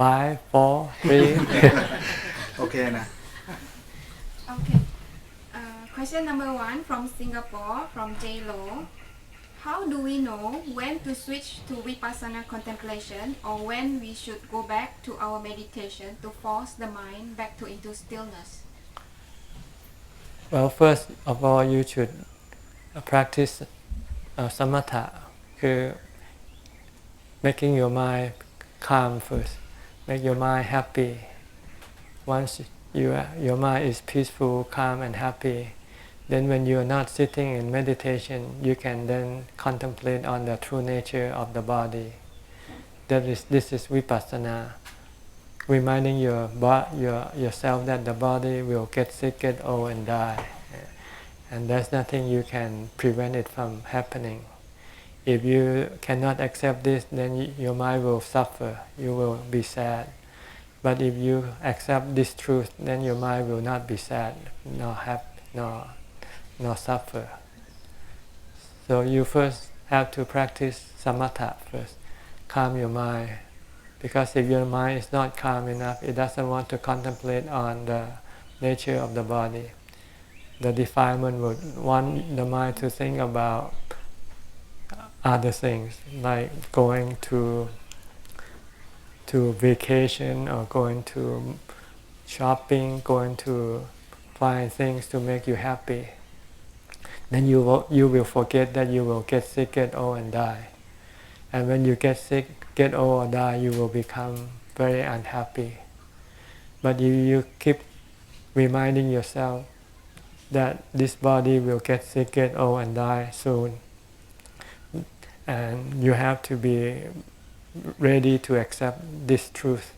5 4 3 Okay นะ Okay. Question number 1 from Singapore from J Lo. How do we know when to switch to vipassana contemplation or when we should go back to our meditation to force the mind back to into stillness? Well, first of all, you should practice samatha, คือ making your mind calm first, make your mind happy. Once your mind is peaceful, calm and happy, then when you are not sitting in meditation, you can then contemplate on the true nature of the body. This is vipassana, reminding yourself that the body will get sick, get old and die, and there's nothing you can prevent it from happening. If you cannot accept this, then your mind will suffer, you will be sad. But if you accept this truth, then your mind will not be sad, nor happy, nor suffer. So you first have to practice samatha first, calm your mind. Because if your mind is not calm enough, it doesn't want to contemplate on the nature of the body. The defilement would want the mind to think about other things, like going to vacation or going to shopping, going to find things to make you happy. Then you will forget that you will get sick, get old and die. And when you get sick, get old or die, you will become very unhappy. But if you keep reminding yourself that this body will get sick, get old and die soon, and you have to be ready to accept this truth,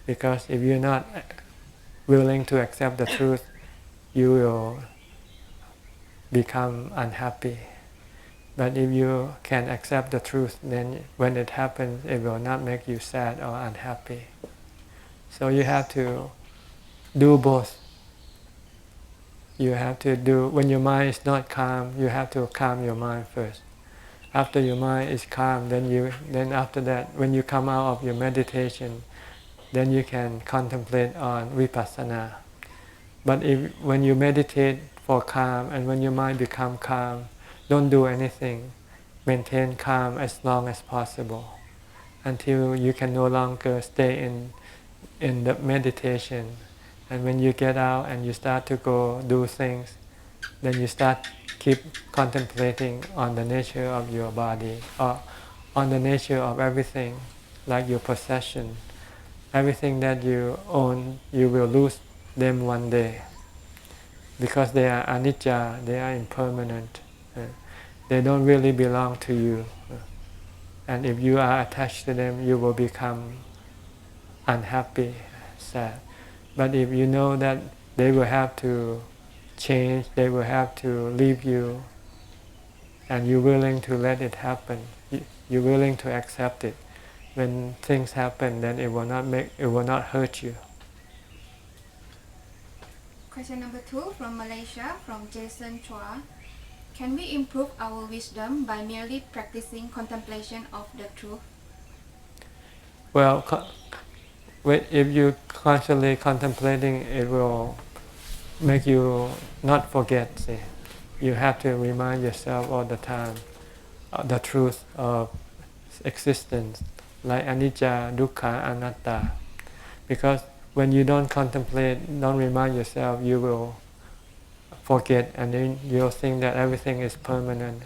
because if you're not willing to accept the truth, you will become unhappy. But if you can accept the truth, then when it happens, it will not make you sad or unhappy. So you have to do both. You have to do, when your mind is not calm, you have to calm your mind first. After your mind is calm, then after that, when you come out of your meditation, then you can contemplate on vipassana. But when you meditate for calm and when your mind become calm, don't do anything. Maintain calm as long as possible until you can no longer stay in the meditation. And when you get out and you start to go do things, then you start keep contemplating on the nature of your body or on the nature of everything, like your possession. Everything that you own, you will lose them one day, because they are anicca, they are impermanent. They don't really belong to you. And if you are attached to them, you will become unhappy, sad. But if you know that they will have to change, they will have to leave you, and you're willing to let it happen, you're willing to accept it. When things happen, then it will not hurt you. Question number 2 from Malaysia from Jason Chua. Can we improve our wisdom by merely practicing contemplation of the truth? Well, if you constantly contemplating, it will make you not forget. See, you have to remind yourself all the time the truth of existence, like anicca, dukkha, anatta. Because when you don't contemplate, don't remind yourself, you will forget, and then you'll think that everything is permanent,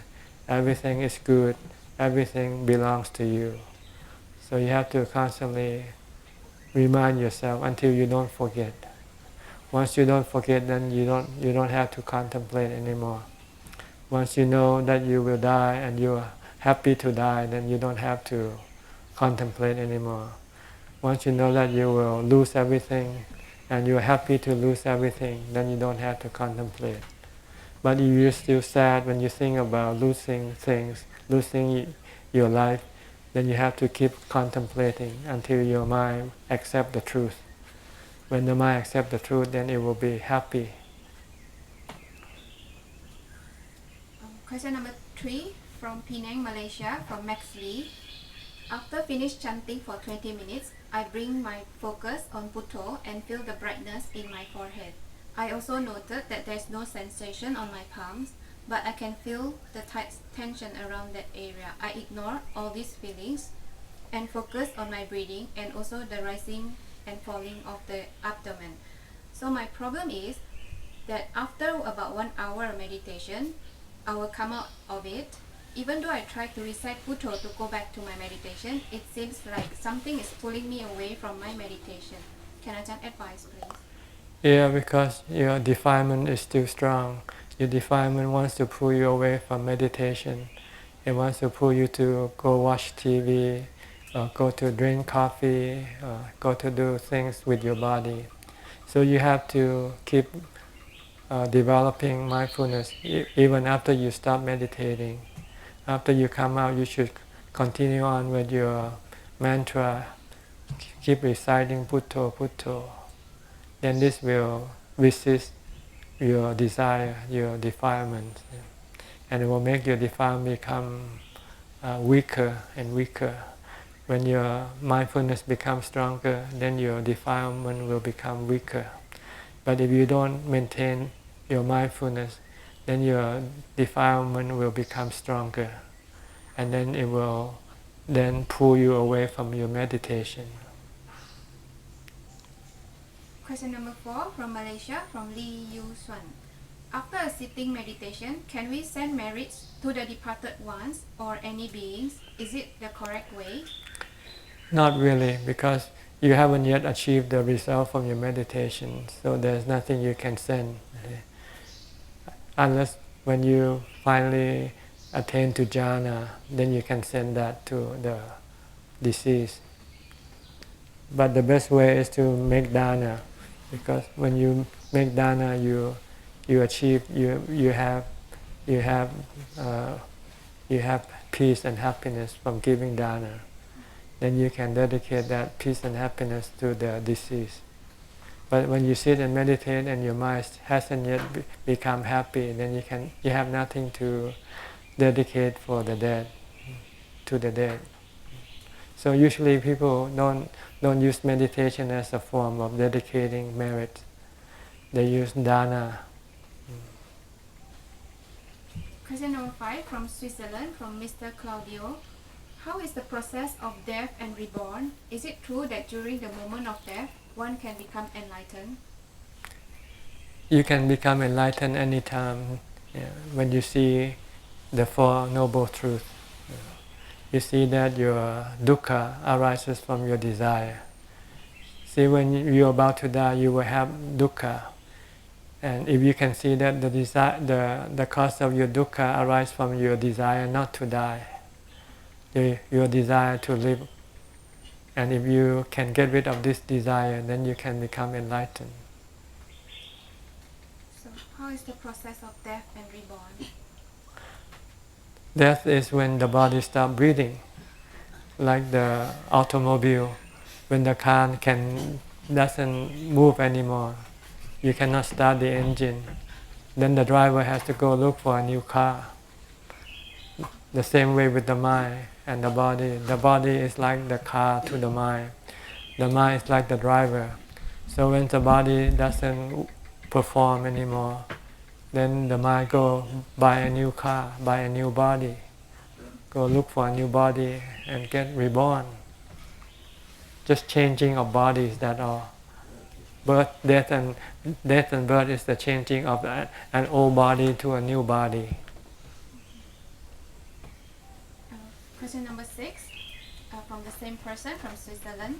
everything is good, everything belongs to you. So you have to constantly remind yourself until you don't forget. Once you don't forget, then you don't have to contemplate anymore. Once you know that you will die and you are happy to die, then you don't have to contemplate anymore. Once you know that you will lose everything and you are happy to lose everything, then you don't have to contemplate. But if you're still sad when you think about losing things, losing your life, then you have to keep contemplating until your mind accepts the truth. When the mind accepts the truth, then it will be happy. Question number 3 from Penang, Malaysia, from Max Lee. After finish chanting for 20 minutes, I bring my focus on Putto and feel the brightness in my forehead. I also noted that there's no sensation on my palms, but I can feel the tight tension around that area. I ignore all these feelings and focus on my breathing and also the rising and falling of the abdomen. So my problem is that after about 1 hour meditation, I will come out of it. Even though I try to recite Putto to go back to my meditation, it seems like something is pulling me away from my meditation. Can I just advise, please? Yeah, because your defilement is still strong. Your defilement wants to pull you away from meditation. It wants to pull you to go watch TV, or go to drink coffee, or go to do things with your body. So you have to keep developing mindfulness even after you stop meditating. After you come out, you should continue on with your mantra. Keep reciting Putto, Putto. Then this will resist your desire, your defilement, and it will make your defilement become weaker and weaker. When your mindfulness becomes stronger, then your defilement will become weaker. But if you don't maintain your mindfulness, then your defilement will become stronger, and then it will then pull you away from your meditation. Question number 4 from Malaysia, from Lee Yu Suan. After a sitting meditation, can we send merits to the departed ones or any beings? Is it the correct way? Not really, because you haven't yet achieved the result from your meditation, so there's nothing you can send. Unless when you finally attain to jhana, then you can send that to the deceased. But the best way is to make dana, because when you make dana, you achieve, you have peace and happiness from giving dana. Then you can dedicate that peace and happiness to the deceased. But when you sit and meditate and your mind hasn't yet become happy, then you have nothing to dedicate for the dead, to the dead. So usually people don't use meditation as a form of dedicating merit. They use dana. Question number 5 from Switzerland, from Mr. Claudio. How is the process of death and reborn? Is it true that during the moment of death, one can become enlightened? You can become enlightened anytime when you see the Four Noble Truths. You see that your dukkha arises from your desire. See, when you're about to die, you will have dukkha. And if you can see that the cause of your dukkha arises from your desire not to die, your desire to live. And if you can get rid of this desire, then you can become enlightened. So how is the process of death and reborn? Death is when the body stops breathing, like the automobile. When the car doesn't move anymore, you cannot start the engine. Then the driver has to go look for a new car. The same way with the mind and the body. The body is like the car to the mind. The mind is like the driver. So when the body doesn't perform anymore, then the mind go buy a new car, buy a new body, go look for a new body and get reborn. Just changing of bodies, that all. Death and birth is the changing of an old body to a new body. Question number 6 from the same person, from Switzerland.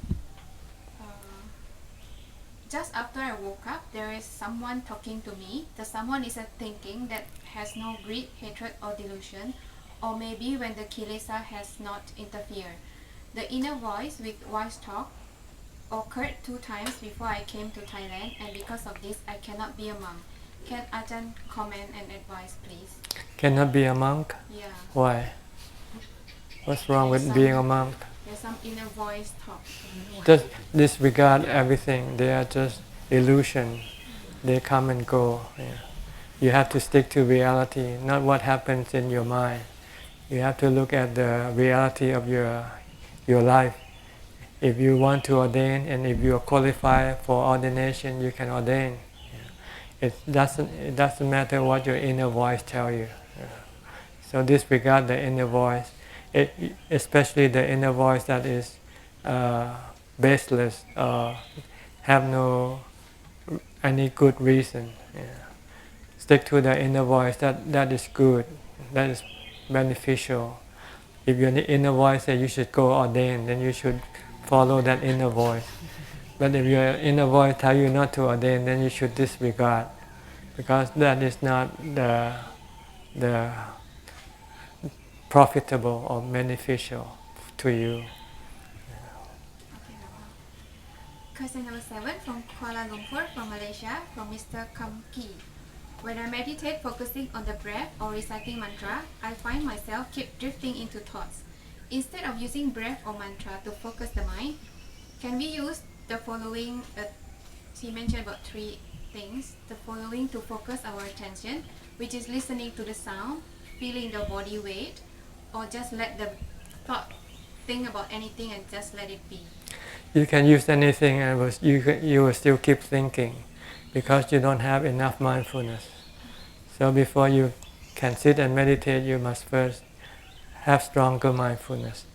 Just after I woke up, there is someone talking to me. The someone is a thinking that has no greed, hatred or delusion, or maybe when the kilesa has not interfered. The inner voice with wise talk occurred 2 times before I came to Thailand, and because of this I cannot be a monk. Can Ajahn comment and advise, please? Cannot be a monk? Yeah. Why? What's wrong with being a monk? There's some inner voice talk. Just disregard everything. They are just illusion. They come and go. Yeah. You have to stick to reality, not what happens in your mind. You have to look at the reality of your life. If you want to ordain and if you are qualified for ordination, you can ordain. It doesn't matter what your inner voice tell you. So disregard the inner voice, especially the inner voice that is baseless or have no any good reason. Stick to the inner voice that is good, that is beneficial. If your inner voice says you should go ordain, then you should follow that inner voice. But if your inner voice tells you not to ordain, then you should disregard, because that is not the profitable or beneficial to you. Question number 7 from Kuala Lumpur, from Malaysia, from Mr. Kamki. When I meditate focusing on the breath or reciting mantra, I find myself keep drifting into thoughts. Instead of using breath or mantra to focus the mind, can we use the following, she mentioned about 3 things, the following to focus our attention, which is listening to the sound, feeling the body weight, or just let the thought think about anything and just let it be? You can use anything and you will still keep thinking because you don't have enough mindfulness. So before you can sit and meditate, you must first have stronger mindfulness.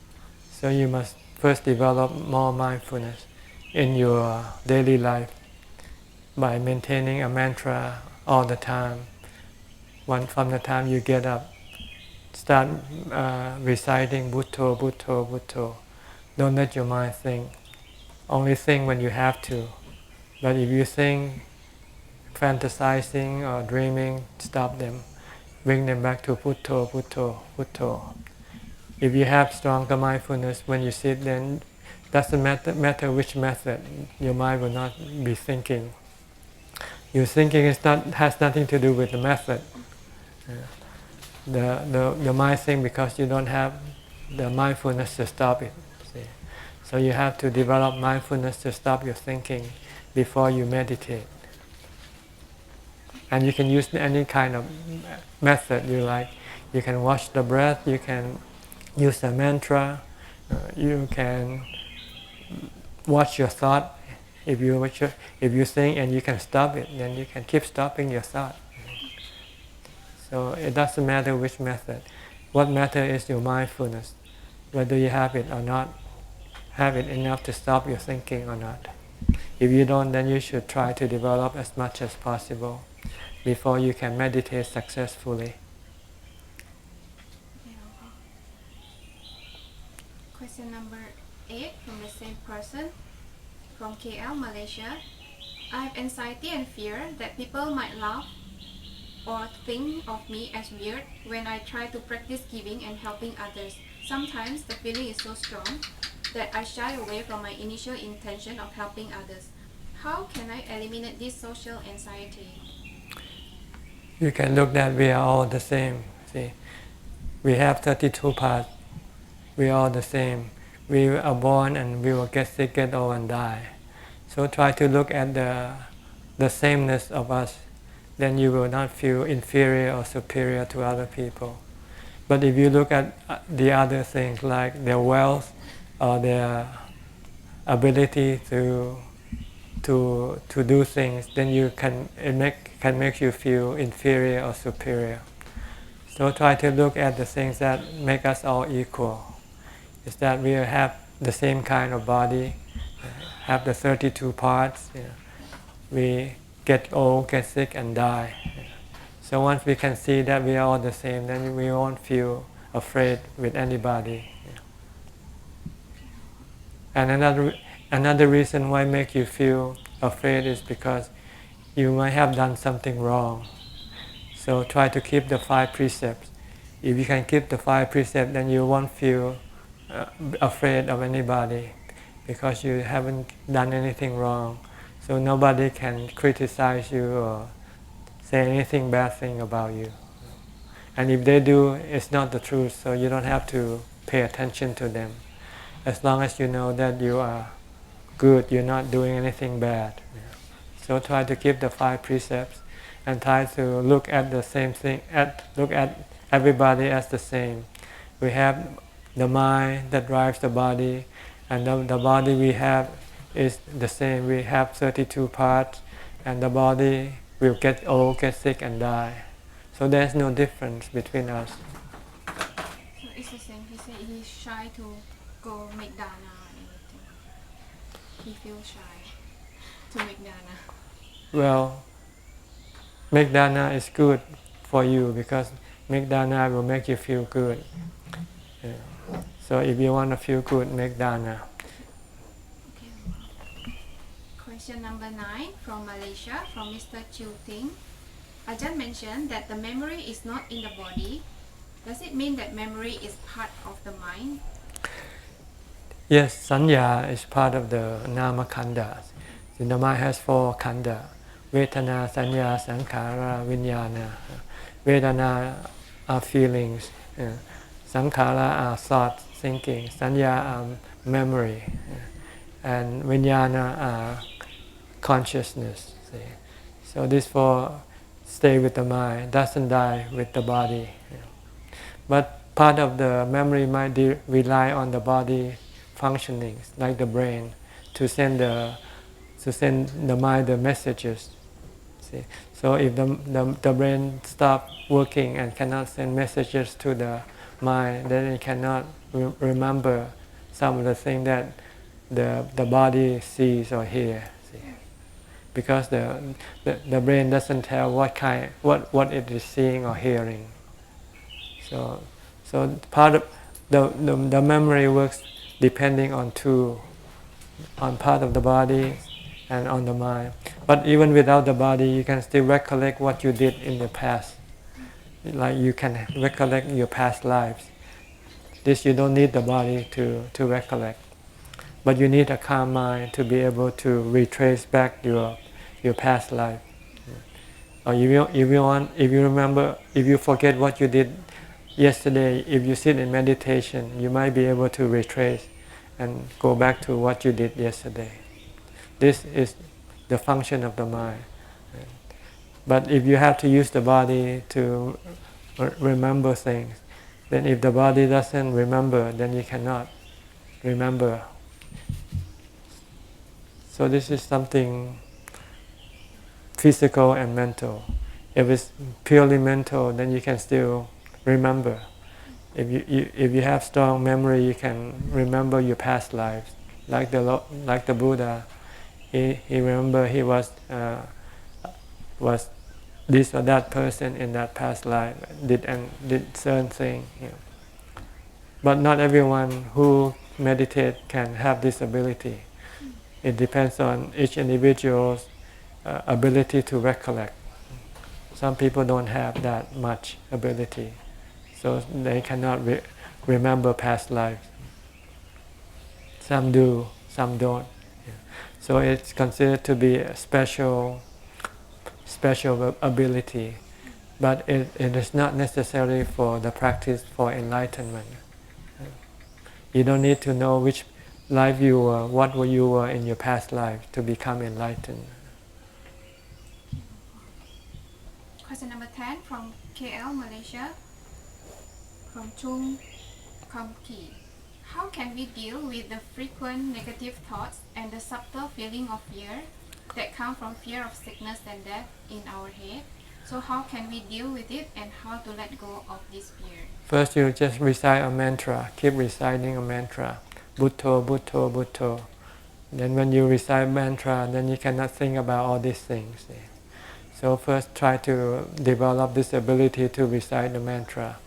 So you must first develop more mindfulness in your daily life by maintaining a mantra all the time. From the time you get up, start reciting Bhutto, Bhutto, Bhutto. Don't let your mind think. Only think when you have to. But if you think, fantasizing or dreaming, stop them. Bring them back to Bhutto, Bhutto, Bhutto. If you have stronger mindfulness when you sit, then doesn't matter which method, your mind will not be thinking. Your thinking has nothing to do with the method. The mind thinks because you don't have the mindfulness to stop it. See? So you have to develop mindfulness to stop your thinking before you meditate. And you can use any kind of method you like. You can watch the breath, you can use a mantra, you can watch your thought. If you think and you can stop it, then you can keep stopping your thought. So it doesn't matter which method. What matters is your mindfulness, whether you have it or not, have it enough to stop your thinking or not. If you don't, then you should try to develop as much as possible before you can meditate successfully. Question number 8 from the same person, from KL, Malaysia. I have anxiety and fear that people might laugh or think of me as weird when I try to practice giving and helping others. Sometimes the feeling is so strong that I shy away from my initial intention of helping others. How can I eliminate this social anxiety? You can look that we are all the same. See, we have 32 parts. We are all the same. We are born and we will get sick, get old and die. So try to look at the sameness of us. Then you will not feel inferior or superior to other people. But if you look at the other things like their wealth or their ability to do things, then can make you feel inferior or superior. So try to look at the things that make us all equal. Is that we have the same kind of body, have the 32 parts. We get old, get sick, and die. So once we can see that we are all the same, then we won't feel afraid with anybody. And another reason why make you feel afraid is because you might have done something wrong. So try to keep the 5 precepts. If you can keep the 5 precepts, then you won't feel afraid of anybody because you haven't done anything wrong. So nobody can criticize you or say anything bad thing about you. And if they do, it's not the truth, so you don't have to pay attention to them. As long as you know that you are good, you're not doing anything bad. So try to keep the 5 precepts and try to look at the same thing, look at everybody as the same. We have the mind that drives the body, and the body we have is the same. We have 32 parts, and the body will get old, get sick, and die. So there's no difference between us. So it's the same. He said he's shy to go make dana and everything. He feels shy to make dana. Well, make dana is good for you because make dana will make you feel good. Yeah. So if you want to feel good, make dana. Okay. Question number 9 from Malaysia, from Mr. Chiu Ting. Ajahn mentioned that the memory is not in the body. Does it mean that memory is part of the mind? Yes, sanya is part of the nama khandha. The mind has 4 khandha: Vedana, sanya, sankhara, vijnana. Vedana are feelings. Sankhara are thoughts, thinking. Sanya are memory. And vijnana are consciousness. See? So these 4 stay with the mind, doesn't die with the body. But part of the memory might rely on the body functionings, like the brain, to send the mind the messages. See? So if the brain stops working and cannot send messages to the mind, then it cannot remember some of the things that the body sees or hears. Because the brain doesn't tell what it is seeing or hearing. So part of the memory works depending on part of the body and on the mind. But even without the body, you can still recollect what you did in the past. Like you can recollect your past lives. This you don't need the body to recollect. But you need a calm mind to be able to retrace back your past life. Or if you forget what you did yesterday, if you sit in meditation, you might be able to retrace and go back to what you did yesterday. This is the function of the mind. But if you have to use the body to remember things, then if the body doesn't remember, then you cannot remember. So this is something physical and mental. If it's purely mental, then you can still remember. If you have strong memory, you can remember your past lives. Like the Buddha, he remember he was this or that person in that past life, did certain thing. You know. But not everyone who meditate can have this ability. It depends on each individual's ability to recollect. Some people don't have that much ability, so they cannot remember past lives. Some do, some don't. Yeah. So it's considered to be a special ability, but it is not necessary for the practice for enlightenment. You don't need to know which life you were, what you were in your past life to become enlightened. Question number 10 from KL, Malaysia, from Chung Kamki. How can we deal with the frequent negative thoughts and the subtle feeling of fear that come from fear of sickness and death in our head? So how can we deal with it and how to let go of this fear? First, you just recite a mantra. Keep reciting a mantra. Bhutto, Bhutto, Bhutto. Then when you recite mantra, then you cannot think about all these things. So first try to develop this ability to recite the mantra.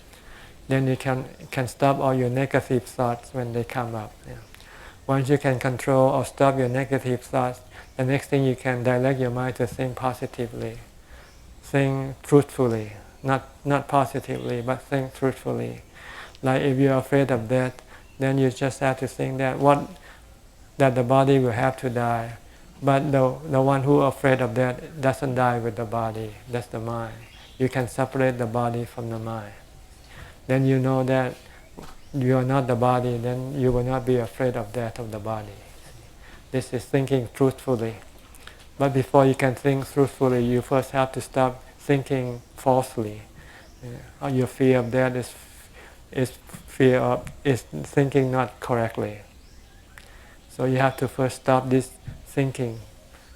Then you can stop all your negative thoughts when they come up. Once you can control or stop your negative thoughts, the next thing you can direct your mind to think positively. Think truthfully. Not positively, but think truthfully. Like if you're afraid of death, then you just have to think that the body will have to die. But the one who is afraid of death doesn't die with the body. That's the mind. You can separate the body from the mind. Then you know that you are not the body, then you will not be afraid of death of the body. This is thinking truthfully. But before you can think truthfully, you first have to stop thinking falsely. Your fear of death is is fear of is thinking not correctly. So you have to first stop this thinking,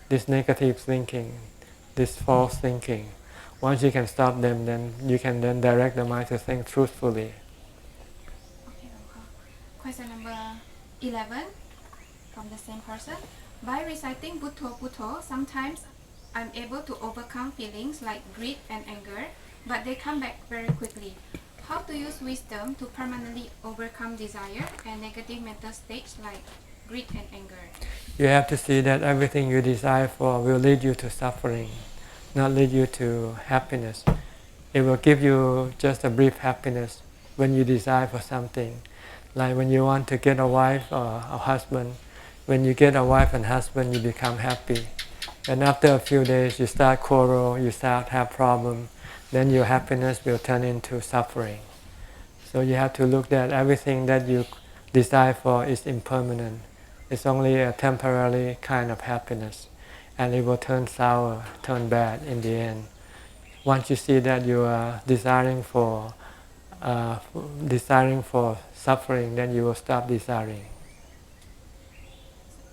this negative thinking, this false thinking. Once you can stop them, then you can then direct the mind to think truthfully. Okay, question number 11 from the same person. By reciting Bhutto Bhutto, sometimes I'm able to overcome feelings like greed and anger, but they come back very quickly. How to use wisdom to permanently overcome desire and negative mental states like greed and anger? You have to see that everything you desire for will lead you to suffering, not lead you to happiness. It will give you just a brief happiness when you desire for something. Like when you want to get a wife or a husband, when you get a wife and husband, you become happy. And after a few days, you start quarrel, you start have problem, then your happiness will turn into suffering. So you have to look that everything that you desire for is impermanent. It's only a temporary kind of happiness, and it will turn sour, turn bad in the end. Once you see that you are desiring for suffering, then you will stop desiring.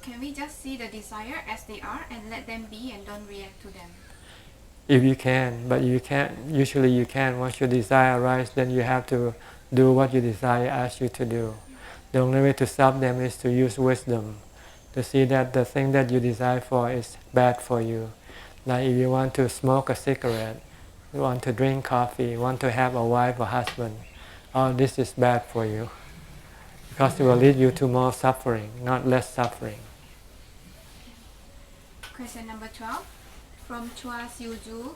Can we just see the desire as they are and let them be and don't react to them? If you can, but you can't. Usually you can. Once your desire arises, then you have to do what your desire asks you to do. The only way to stop them is to use wisdom, to see that the thing that you desire for is bad for you. Like if you want to smoke a cigarette, you want to drink coffee, you want to have a wife or husband, all this is bad for you, because it will lead you to more suffering, not less suffering. Question number 12 from Chua Siuju.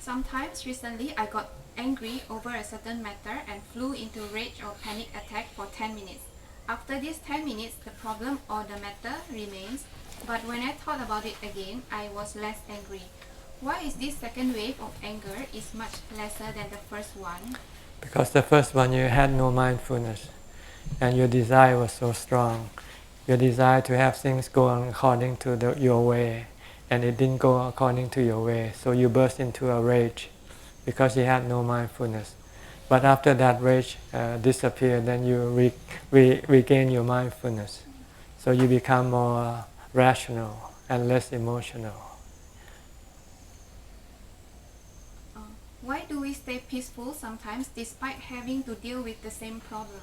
Sometimes recently I got angry over a certain matter and flew into rage or panic attack for 10 minutes. After these 10 minutes, the problem or the matter remains, but when I thought about it again, I was less angry. Why is this second wave of anger is much lesser than the first one? Because the first one you had no mindfulness, and your desire was so strong. Your desire to have things go on according to your way, and it didn't go according to your way, so you burst into a rage because you had no mindfulness. But after that rage disappeared, then you regain your mindfulness, so you become more rational and less emotional. Why do we stay peaceful sometimes despite having to deal with the same problem?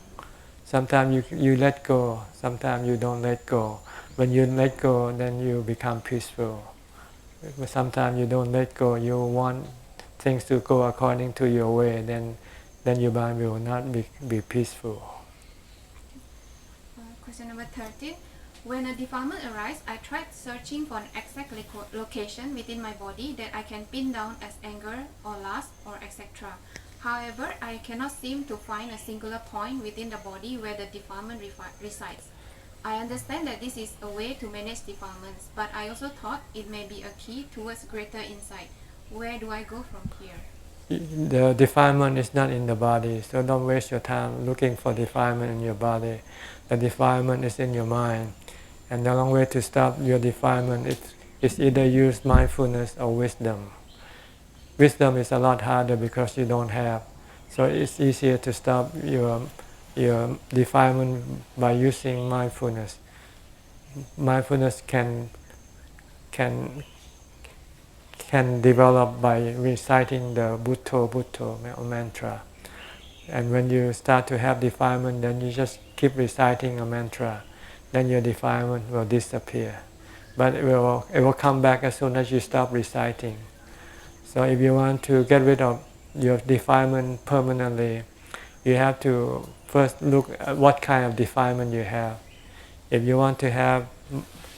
Sometimes you let go, sometimes you don't let go. When you let go, then you become peaceful. But sometimes you don't let go, you want things to go according to your way, then your mind will not be peaceful. Question number 13. When a defilement arises, I tried searching for an exact location within my body that I can pin down as anger or lust or etc. However, I cannot seem to find a singular point within the body where the defilement resides. I understand that this is a way to manage defilements, but I also thought it may be a key towards greater insight. Where do I go from here? The defilement is not in the body, so don't waste your time looking for defilement in your body. The defilement is in your mind, and the only way to stop your defilement is either use mindfulness or wisdom. Wisdom is a lot harder because you don't have, so it's easier to stop your defilement by using mindfulness. Mindfulness can develop by reciting the Bhutto Bhutto mantra. And when you start to have defilement, then you just keep reciting a mantra. Then your defilement will disappear. But it will come back as soon as you stop reciting. So if you want to get rid of your defilement permanently, you have to first look at what kind of defilement you have. If you want to have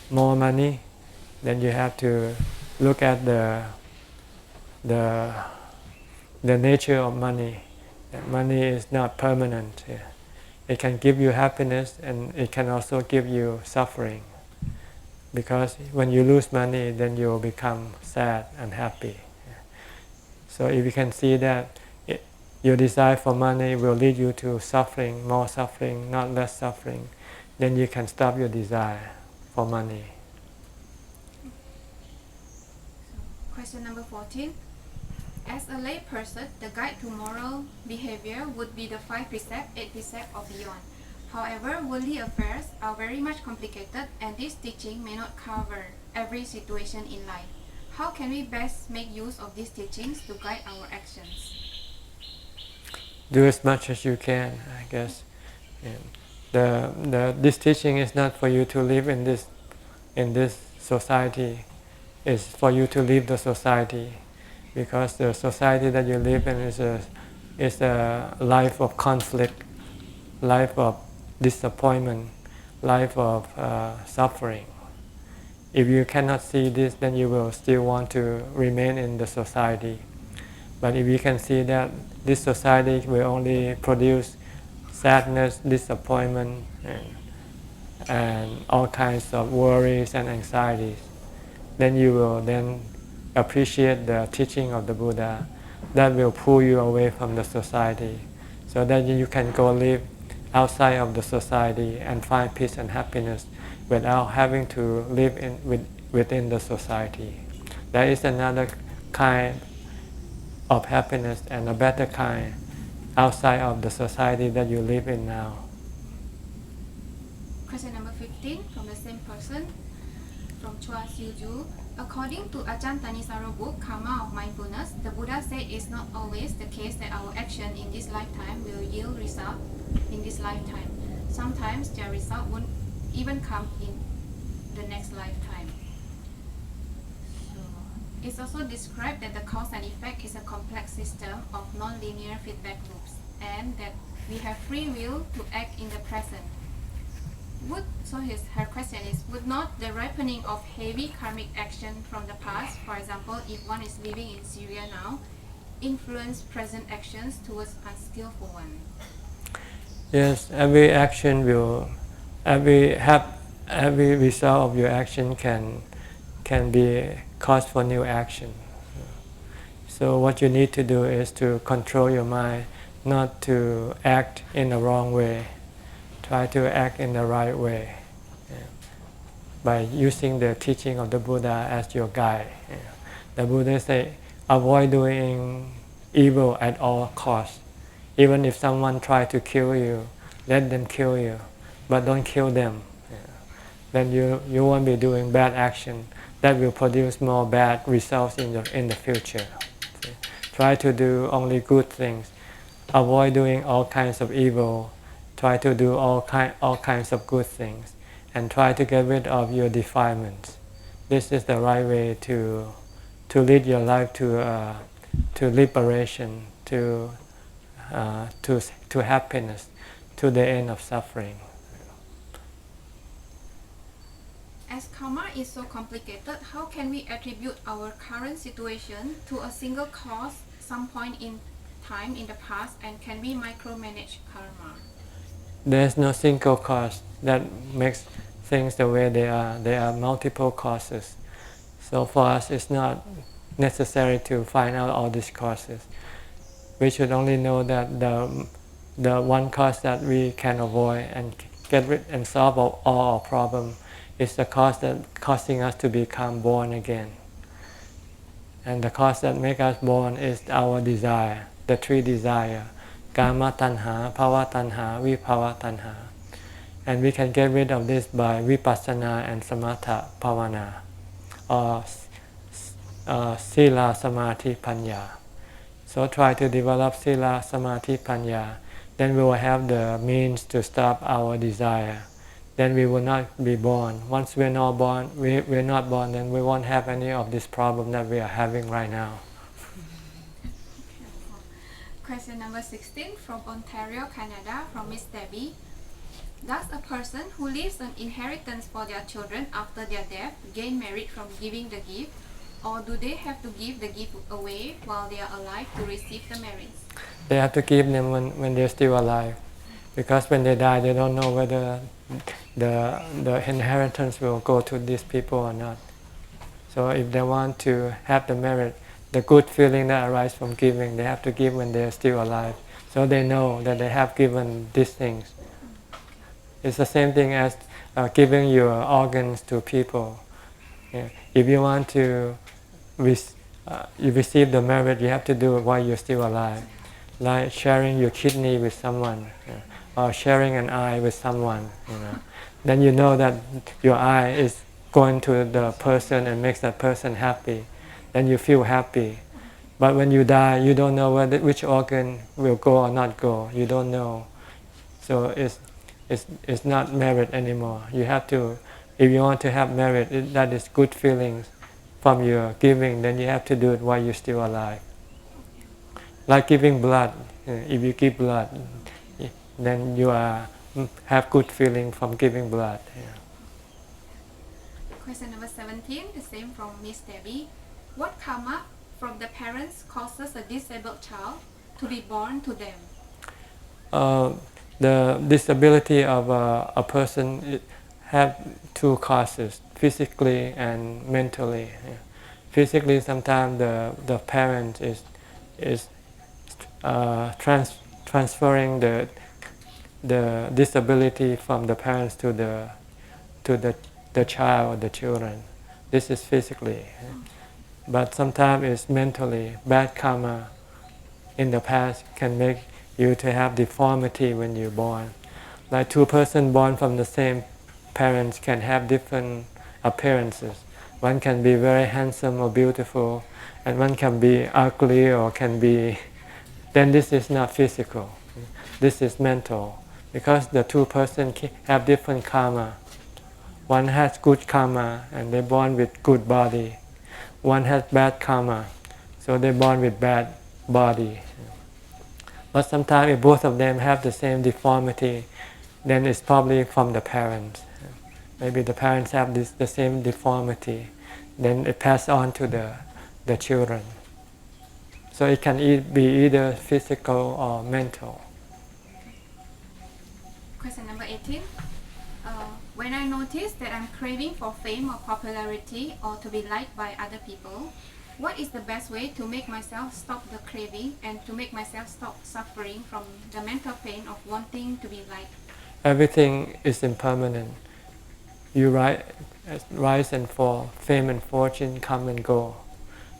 more money, then you have to look at the nature of money. Money is not permanent. It can give you happiness, and it can also give you suffering. Because when you lose money, then you will become sad and happy. So if you can see that your desire for money will lead you to suffering, more suffering, not less suffering, then you can stop your desire for money. Question number 14. As a lay person, the guide to moral behavior would be the 5 precepts, 8 precepts or beyond. However, worldly affairs are very much complicated and this teaching may not cover every situation in life. How can we best make use of these teachings to guide our actions? Do as much as you can, I guess. And this teaching is not for you to live in this society. It's for you to live the society, because the society that you live in is a life of conflict, life of disappointment, life of suffering. If you cannot see this, then you will still want to remain in the society. But if you can see that this society will only produce sadness, disappointment, and all kinds of worries and anxieties, then you will then appreciate the teaching of the Buddha that will pull you away from the society, so that you can go live outside of the society and find peace and happiness without having to live within the society. There is another kind of happiness and a better kind outside of the society that you live in now. Question number 15 from the same person, from Chua Siuju. According to Ajahn Thanisaro book, Karma of Mindfulness, the Buddha said it's not always the case that our action in this lifetime will yield result in this lifetime. Sometimes their result won't even come in the next lifetime. So, it's also described that the cause and effect is a complex system of non-linear feedback loops, and that we have free will to act in the present. Her question is, would not the ripening of heavy karmic action from the past, for example, if one is living in Syria now, influence present actions towards unskillful one? Yes, every action every result of your action can be cause for new action. So what you need to do is to control your mind not to act in the wrong way. Try to act in the right way, by using the teaching of the Buddha as your guide. The Buddha say, avoid doing evil at all costs. Even if someone try to kill you, let them kill you, but don't kill them. Then you won't be doing bad action that will produce more bad results in the future. Try to do only good things. Avoid doing all kinds of evil. Try to do all kinds of good things, and try to get rid of your defilements. This is the right way to lead your life to liberation, to happiness, to the end of suffering. As karma is so complicated, how can we attribute our current situation to a single cause, some point in time in the past, and can we micromanage karma? There is no single cause that makes things the way they are. There are multiple causes. So for us, it's not necessary to find out all these causes. We should only know that the one cause that we can avoid and get rid and solve all our problems is the cause that causing us to become born again. And the cause that make us born is our desire, the three desires. Kama tanha, Bhava tanha, Vibhava tanha. And we can get rid of this by vipassana and samatha bhavana, or sila, samadhi, panya. So try to develop sila, samadhi, panya. Then we will have the means to stop our desire. Then we will not be born. Once we're not born, then we won't have any of this problem that we are having right now. Question number 16 from Ontario, Canada, from Miss Debbie. Does a person who leaves an inheritance for their children after their death gain merit from giving the gift, or do they have to give the gift away while they are alive to receive the merits? They have to give them when they're still alive, because when they die, they don't know whether the inheritance will go to these people or not. So if they want to have the merit, the good feeling that arises from giving, they have to give when they are still alive, so they know that they have given these things. It's the same thing as giving your organs to people. If you want to you receive the merit, you have to do it while you're still alive. Like sharing your kidney with someone, or sharing an eye with someone, Then you know that your eye is going to the person and makes that person happy. Then you feel happy. But when you die, you don't know which organ will go or not go. You don't know. So it's not merit anymore. You have to, if you want to have merit, that is good feelings from your giving, then you have to do it while you're still alive. Like giving blood. If you give blood, then you have good feeling from giving blood. Question number 17, the same from Miss Debbie. What karma from the parents causes a disabled child to be born to them? The disability of a person have two causes, physically and mentally. Physically, sometimes the parent is transferring the disability from the parents to the child or the children. This is physically. But sometimes it's mentally. Bad karma in the past can make you to have deformity when you're born. Like two persons born from the same parents can have different appearances. One can be very handsome or beautiful, and one can be ugly or can be... Then this is not physical. This is mental. Because the two persons have different karma. One has good karma and they're born with good body. One has bad karma, so they're born with bad body. But sometimes if both of them have the same deformity, then it's probably from the parents. Maybe the parents have the same deformity, then it passes on to the children. So it can be either physical or mental. Question number 18. When I notice that I'm craving for fame or popularity or to be liked by other people, what is the best way to make myself stop the craving and to make myself stop suffering from the mental pain of wanting to be liked? Everything is impermanent. You rise and fall. Fame and fortune come and go.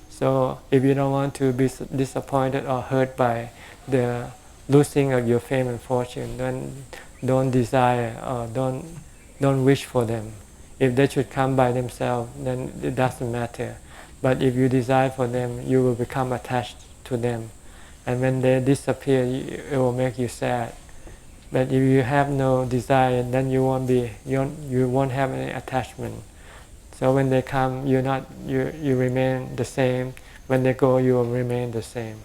So if you don't want to be disappointed or hurt by the losing of your fame and fortune, then don't desire or don't wish for them. If they should come by themselves, then it doesn't matter. But if you desire for them, you will become attached to them. And when they disappear, it will make you sad. But if you have no desire, then you won't have any attachment. So when they come, you remain the same. When they go, you will remain the same.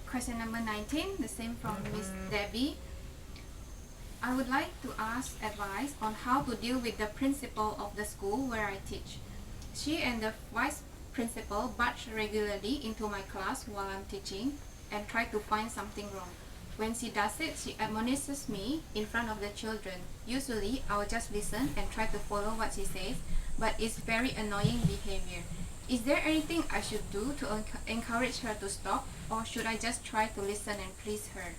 Question number 19, the same from Miss Debbie. I would like to ask advice on how to deal with the principal of the school where I teach. She and the vice principal barge regularly into my class while I'm teaching and try to find something wrong. When she does it, she admonishes me in front of the children. Usually, I will just listen and try to follow what she says, but it's very annoying behavior. Is there anything I should do to encourage her to stop, or should I just try to listen and please her?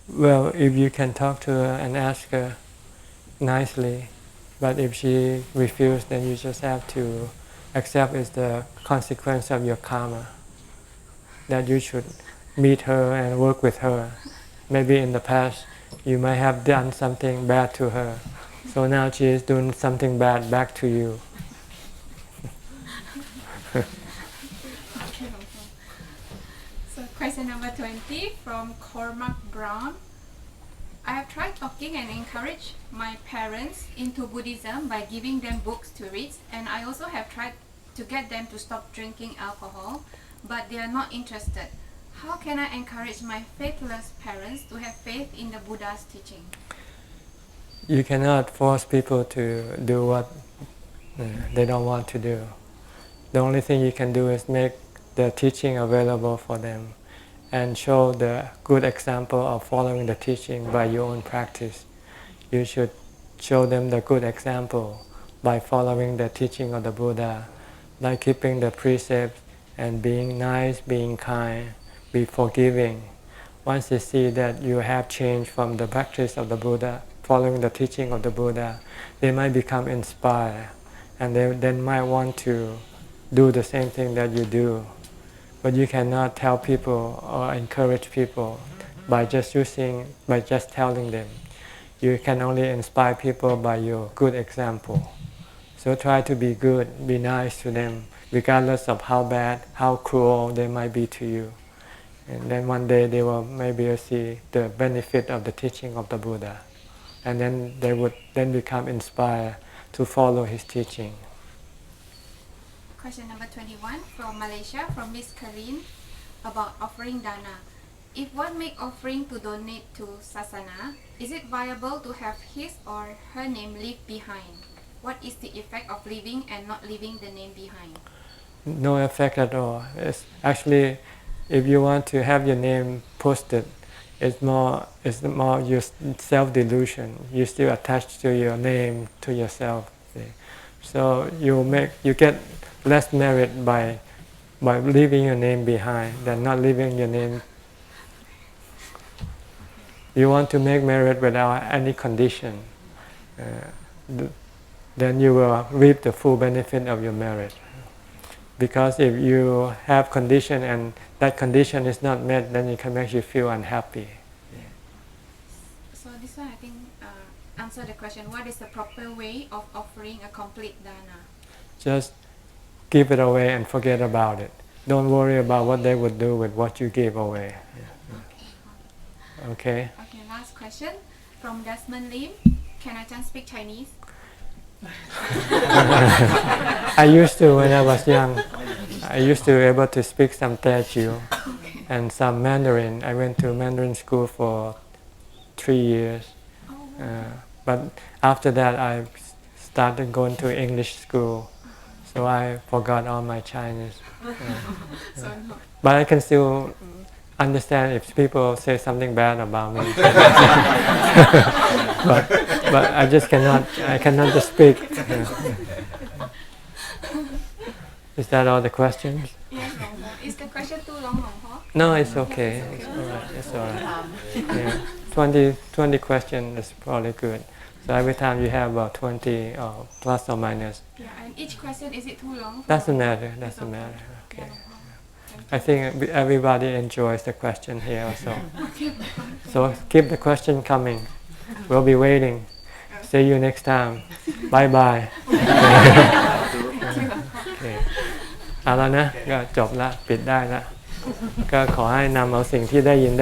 Well, if you can talk to her and ask her nicely, but if she refuses, then you just have to accept it's the consequence of your karma, that you should meet her and work with her. Maybe in the past you might have done something bad to her, so now she is doing something bad back to you. So question number 20 from Cormac Brown. I have tried talking and encourage my parents into Buddhism by giving them books to read, and I also have tried to get them to stop drinking alcohol, but they are not interested. How can I encourage my faithless parents to have faith in the Buddha's teaching? You cannot force people to do what they don't want to do. The only thing you can do is make the teaching available for them and show the good example of following the teaching by your own practice. You should show them the good example by following the teaching of the Buddha, like keeping the precepts and being nice, being kind, be forgiving. Once they see that you have changed from the practice of the Buddha, following the teaching of the Buddha, they might become inspired and they then might want to do the same thing that you do. But you cannot tell people or encourage people by just telling them. You can only inspire people by your good example. So try to be good, be nice to them, regardless of how bad, how cruel they might be to you. And then one day they will maybe see the benefit of the teaching of the Buddha. And then they would then become inspired to follow his teaching. Question number 21 from Malaysia, from Miss Karine, about offering dana. If one make offering to donate to Sasana, is it viable to have his or her name leave behind? What is the effect of leaving and not leaving the name behind? No effect at all. It's actually, if you want to have your name posted, it's more your self-delusion. You still attached to your name, to yourself. See? So you get less merit by leaving your name behind than not leaving your name. You want to make merit without any condition. Then you will reap the full benefit of your merit. Because if you have condition and that condition is not met, then it can make you feel unhappy. So this one I think answer the question, what is the proper way of offering a complete dana? Just give it away and forget about it. Don't worry about what they would do with what you gave away. Okay? Okay, last question from Desmond Lim. Can I just speak Chinese? I used to when I was young. I used to be able to speak some Teochew and some Mandarin. I went to Mandarin school for 3 years. But after that I started going to English school. So I forgot all my Chinese. But I can still understand if people say something bad about me. but I cannot just speak. Is that all the questions? Yes, is the question too long, Longpo? No, it's okay. It's alright. It's alright. Yeah. 20 questions is probably good. So every time you have about 20 plus or minus. Yeah, and each question, is it too long? Doesn't matter. Okay. I think everybody enjoys the question here also. So keep the question coming. We'll be waiting. See you next time. Bye bye. เอาแล้วนะก็จบละปิดได้ละก็ขอให้นำเอาสิ่งที่ได้ยิน